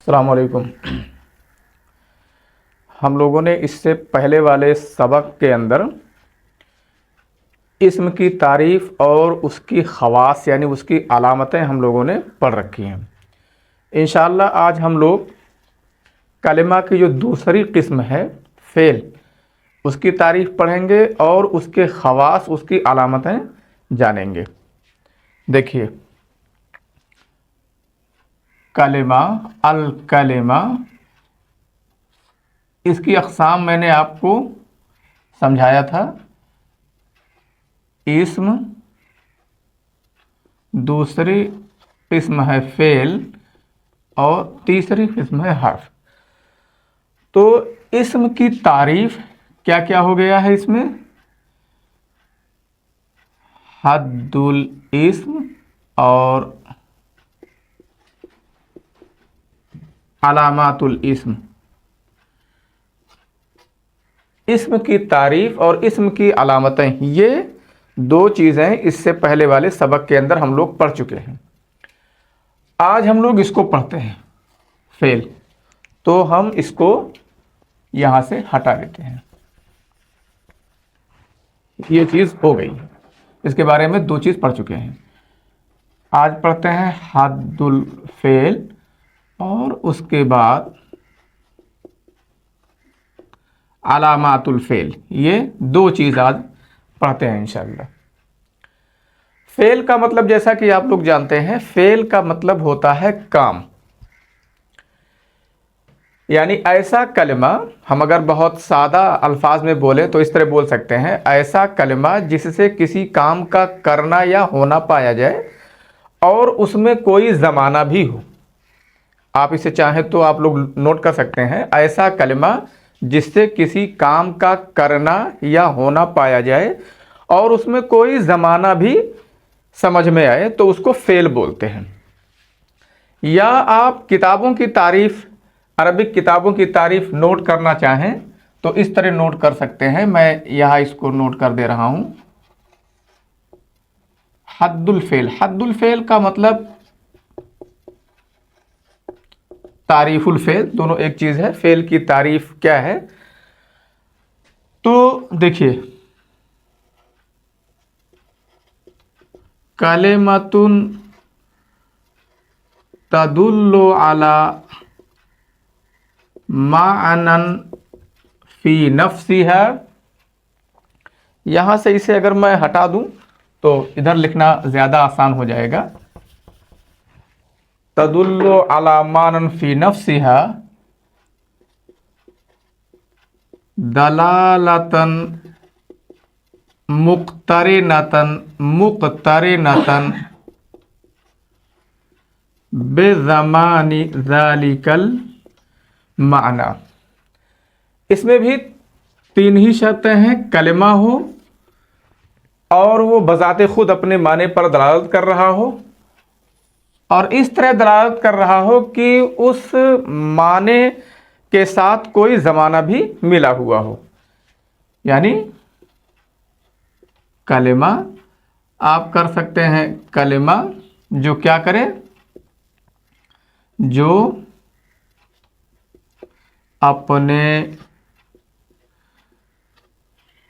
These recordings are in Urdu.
السلام علیکم۔ ہم لوگوں نے اس سے پہلے والے سبق کے اندر اسم کی تعریف اور اس کی خواص یعنی اس کی علامتیں ہم لوگوں نے پڑھ رکھی ہیں۔ انشاءاللہ آج ہم لوگ کلمہ کی جو دوسری قسم ہے فعل، اس کی تعریف پڑھیں گے اور اس کے خواص، اس کی علامتیں جانیں گے۔ دیکھیے کلمہ، الکلمہ، اس کی اقسام میں نے آپ کو سمجھایا تھا۔ اسم، دوسری قسم ہے فعل اور تیسری قسم ہے حرف۔ تو اسم کی تعریف کیا کیا ہو گیا ہے اس میں؟ حد الاسم اور علامات الاسم۔ اسم کی تعریف اور اسم کی علامتیں، یہ دو چیزیں اس سے پہلے والے سبق کے اندر ہم لوگ پڑھ چکے ہیں۔ آج ہم لوگ اس کو پڑھتے ہیں فعل، تو ہم اس کو یہاں سے ہٹا دیتے ہیں۔ یہ چیز ہو گئی، اس کے بارے میں دو چیز پڑھ چکے ہیں۔ آج پڑھتے ہیں حد الفعل اور اس کے بعد علامات الفعل۔ یہ دو چیز آج پڑھتے ہیں انشاءاللہ۔ فعل کا مطلب جیسا کہ آپ لوگ جانتے ہیں، فعل کا مطلب ہوتا ہے کام، یعنی ایسا کلمہ، ہم اگر بہت سادہ الفاظ میں بولیں تو اس طرح بول سکتے ہیں، ایسا کلمہ جس سے کسی کام کا کرنا یا ہونا پایا جائے اور اس میں کوئی زمانہ بھی ہو۔ آپ اسے چاہیں تو آپ لوگ نوٹ کر سکتے ہیں، ایسا کلمہ جس سے کسی کام کا کرنا یا ہونا پایا جائے اور اس میں کوئی زمانہ بھی سمجھ میں آئے تو اس کو فعل بولتے ہیں۔ یا آپ کتابوں کی تعریف، عربک کتابوں کی تعریف نوٹ کرنا چاہیں تو اس طرح نوٹ کر سکتے ہیں۔ میں یہاں اس کو نوٹ کر دے رہا ہوں۔ حد الفعل، حد الفعل کا مطلب تعریف الفعل، دونوں ایک چیز ہے۔ فعل کی تعریف کیا ہے؟ تو دیکھیے کلمۃ تدل علی معنی فی نفسها، یہاں سے اسے اگر میں ہٹا دوں تو ادھر لکھنا زیادہ آسان ہو جائے گا۔ تدل علی معنی فی نفسها دلالۃ مقترنۃ بزمان ذلک المعنی۔ اس میں بھی تین ہی شرطیں ہیں، کلمہ ہو اور وہ بذات خود اپنے معنی پر دلالت کر رہا ہو، اور اس طرح دلالت کر رہا ہو کہ اس معنی کے ساتھ کوئی زمانہ بھی ملا ہوا ہو۔ یعنی کلمہ آپ کر سکتے ہیں، کلمہ جو کیا کرے، جو اپنے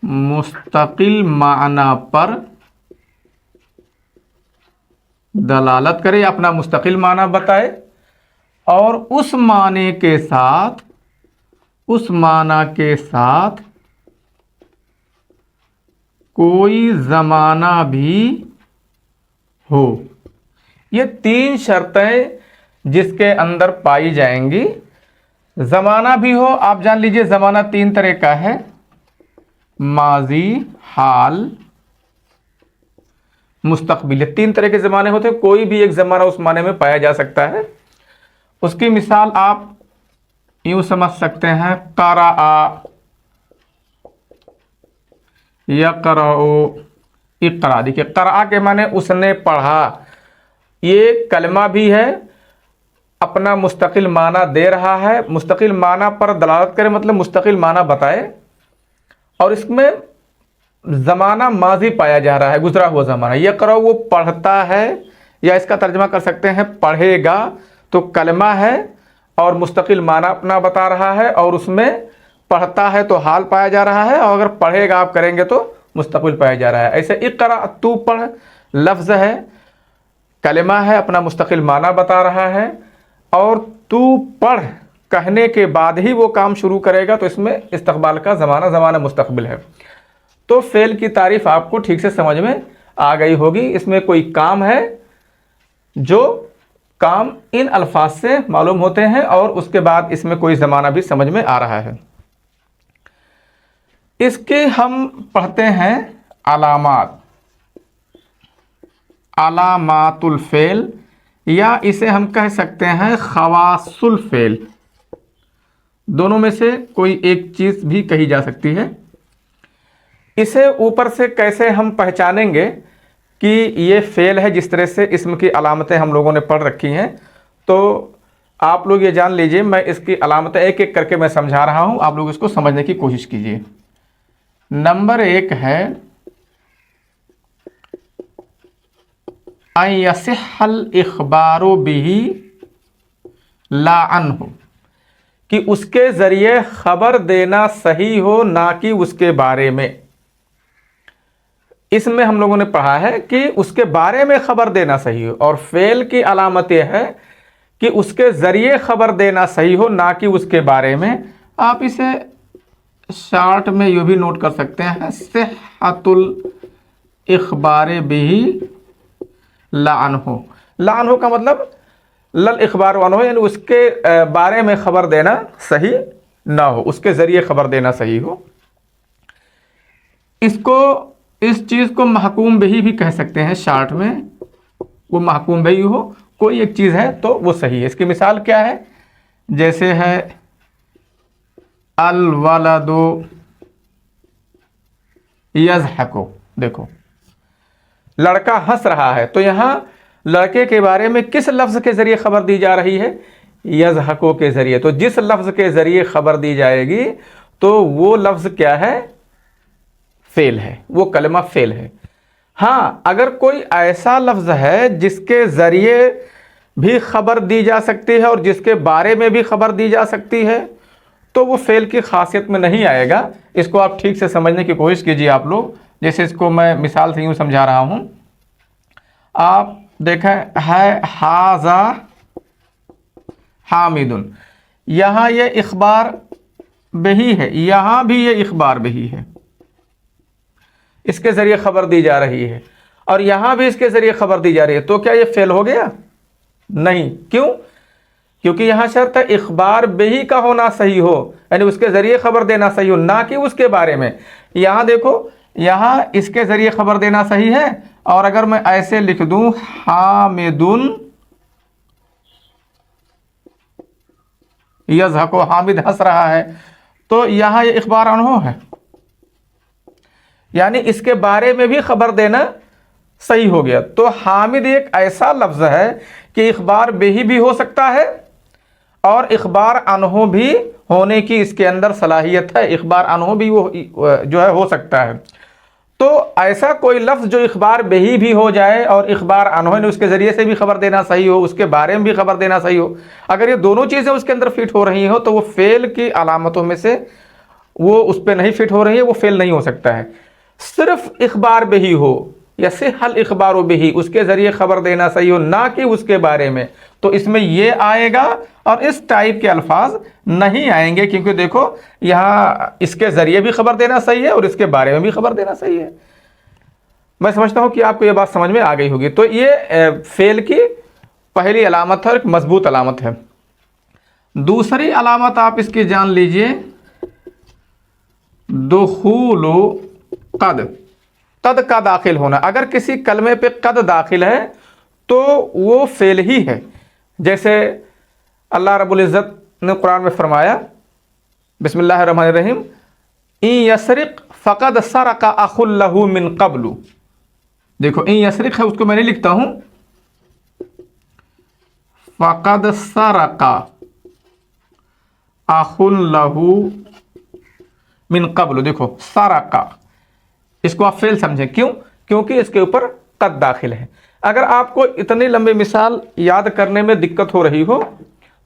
مستقل معنی پر دلالت کرے، اپنا مستقل معنی بتائے اور اس معنی کے ساتھ، اس معنی کے ساتھ کوئی زمانہ بھی ہو۔ یہ تین شرطیں جس کے اندر پائی جائیں گی۔ زمانہ بھی ہو، آپ جان لیجئے زمانہ تین طرح کا ہے، ماضی، حال، مستقبل۔ تین طرح کے زمانے ہوتے ہیں، کوئی بھی ایک زمانہ اس معنی میں پایا جا سکتا ہے۔ اس کی مثال آپ یوں سمجھ سکتے ہیں، قرأ، یقرأ، اقرأ۔ دیکھیے قرأ کے معنی اس نے پڑھا، یہ کلمہ بھی ہے، اپنا مستقل معنی دے رہا ہے، مستقل معنی پر دلالت کرے مطلب مستقل معنی بتائے، اور اس میں زمانہ ماضی پایا جا رہا ہے، گزرا ہوا زمانہ۔ یقرأ وہ پڑھتا ہے، یا اس کا ترجمہ کر سکتے ہیں پڑھے گا، تو کلمہ ہے اور مستقل معنی اپنا بتا رہا ہے، اور اس میں پڑھتا ہے تو حال پایا جا رہا ہے، اور اگر پڑھے گا آپ کریں گے تو مستقبل پایا جا رہا ہے۔ ایسے اقرا تو پڑھ لفظ ہے، کلمہ ہے، اپنا مستقل معنی بتا رہا ہے، اور تو پڑھ کہنے کے بعد ہی وہ کام شروع کرے گا، تو اس میں استقبال کا زمانہ مستقبل ہے۔ تو فعل کی تعریف آپ کو ٹھیک سے سمجھ میں آ گئی ہوگی۔ اس میں کوئی کام ہے جو کام ان الفاظ سے معلوم ہوتے ہیں، اور اس کے بعد اس میں کوئی زمانہ بھی سمجھ میں آ رہا ہے۔ اس کے ہم پڑھتے ہیں علامات، علامات الفعل، یا اسے ہم کہہ سکتے ہیں خواص الفعل، دونوں میں سے کوئی ایک چیز بھی کہی جا سکتی ہے۔ اسے اوپر سے کیسے ہم پہچانیں گے کہ یہ فعل ہے؟ جس طرح سے اسم کی علامتیں ہم لوگوں نے پڑھ رکھی ہیں، تو آپ لوگ یہ جان لیجئے، میں اس کی علامتیں ایک ایک کر کے میں سمجھا رہا ہوں، آپ لوگ اس کو سمجھنے کی کوشش کیجئے۔ نمبر 1 ہے ان یصح الاخبار بہ لا عنہ، کہ اس کے ذریعے خبر دینا صحیح ہو، نہ کہ اس کے بارے میں۔ اس میں ہم لوگوں نے پڑھا ہے کہ اس کے بارے میں خبر دینا صحیح ہو، اور فعل کی علامت یہ ہے کہ اس کے ذریعے خبر دینا صحیح ہو، نہ کہ اس کے بارے میں۔ آپ اسے شارٹ میں یہ بھی نوٹ کر سکتے ہیں، صحت الاخبار بہ لا عنہ۔ لا عنہ کا مطلب لل اخبار عنہ، یعنی اس کے بارے میں خبر دینا صحیح نہ ہو، اس کے ذریعے خبر دینا صحیح ہو۔ اس چیز کو محکوم بہی بھی کہہ سکتے ہیں، شارٹ میں وہ محکوم بہی ہو، کوئی ایک چیز ہے تو وہ صحیح ہے۔ اس کی مثال کیا ہے؟ جیسے ہے الولد یضحک، دیکھو لڑکا ہنس رہا ہے، تو یہاں لڑکے کے بارے میں کس لفظ کے ذریعے خبر دی جا رہی ہے؟ یضحکو کے ذریعے۔ تو جس لفظ کے ذریعے خبر دی جائے گی تو وہ لفظ کیا ہے؟ فعل ہے، وہ کلمہ فعل ہے۔ ہاں، اگر کوئی ایسا لفظ ہے جس کے ذریعے بھی خبر دی جا سکتی ہے اور جس کے بارے میں بھی خبر دی جا سکتی ہے، تو وہ فعل کی خاصیت میں نہیں آئے گا۔ اس کو آپ ٹھیک سے سمجھنے کی کوشش کیجیے آپ لوگ۔ جیسے اس کو میں مثال سے یوں سمجھا رہا ہوں، آپ دیکھیں ہے ھذا حامد، یہاں یہ اخبار بہی ہے، یہاں بھی یہ اخبار بہی ہے، اس کے ذریعے خبر دی جا رہی ہے، اور یہاں بھی اس کے ذریعے خبر دی جا رہی ہے۔ تو کیا یہ فعل ہو گیا؟ نہیں۔ کیوں؟ کیونکہ یہاں شرط ہے اخبار بہی کا ہونا صحیح ہو، یعنی اس کے ذریعے خبر دینا صحیح ہو، نہ کہ اس کے بارے میں۔ یہاں دیکھو، یہاں اس کے ذریعے خبر دینا صحیح ہے، اور اگر میں ایسے لکھ دوں حامد یضحک، حامد ہنس رہا ہے، تو یہاں یہ اخبار عنہ ہے، یعنی اس کے بارے میں بھی خبر دینا صحیح ہو گیا۔ تو حامد ایک ایسا لفظ ہے کہ اخبار بہی بھی ہو سکتا ہے اور اخبار عنہ بھی ہونے کی اس کے اندر صلاحیت ہے، اخبار عنہ بھی وہ جو ہے ہو سکتا ہے۔ تو ایسا کوئی لفظ جو اخبار بہی بھی ہو جائے اور اخبار عنہ نے اس کے ذریعے سے بھی خبر دینا صحیح ہو، اس کے بارے میں بھی خبر دینا صحیح ہو، اگر یہ دونوں چیزیں اس کے اندر فٹ ہو رہی ہوں تو وہ فعل کی علامتوں میں سے وہ اس پہ نہیں فٹ ہو رہی ہے، وہ فعل نہیں ہو سکتا ہے۔ صرف اخبار بہی ہو یا صح الاخبار بہی، اس کے ذریعے خبر دینا صحیح ہو، نہ کہ اس کے بارے میں، تو اس میں یہ آئے گا، اور اس ٹائپ کے الفاظ نہیں آئیں گے، کیونکہ دیکھو یہاں اس کے ذریعے بھی خبر دینا صحیح ہے اور اس کے بارے میں بھی خبر دینا صحیح ہے۔ میں سمجھتا ہوں کہ آپ کو یہ بات سمجھ میں آ گئی ہوگی۔ تو یہ فعل کی پہلی علامت ہے، ایک مضبوط علامت ہے۔ دوسری علامت آپ اس کی جان لیجئے، دخول قد، قد کا داخل ہونا۔ اگر کسی کلمے پہ قد داخل ہے تو وہ فعل ہی ہے۔ جیسے اللہ رب العزت نے قرآن میں فرمایا، بسم اللہ الرحمن الرحیم، ان یسرق فقد سرق اخ له من قبل۔ دیکھو ان یسرق ہے، اس کو میں نہیں لکھتا ہوں، فقد سرق اخ له من قبل۔ دیکھو سرق، اس کو آپ فعل سمجھیں، کیوں؟ کیونکہ اس کے اوپر قد داخل ہے۔ اگر آپ کو اتنی لمبی مثال یاد کرنے میں دقت ہو رہی ہو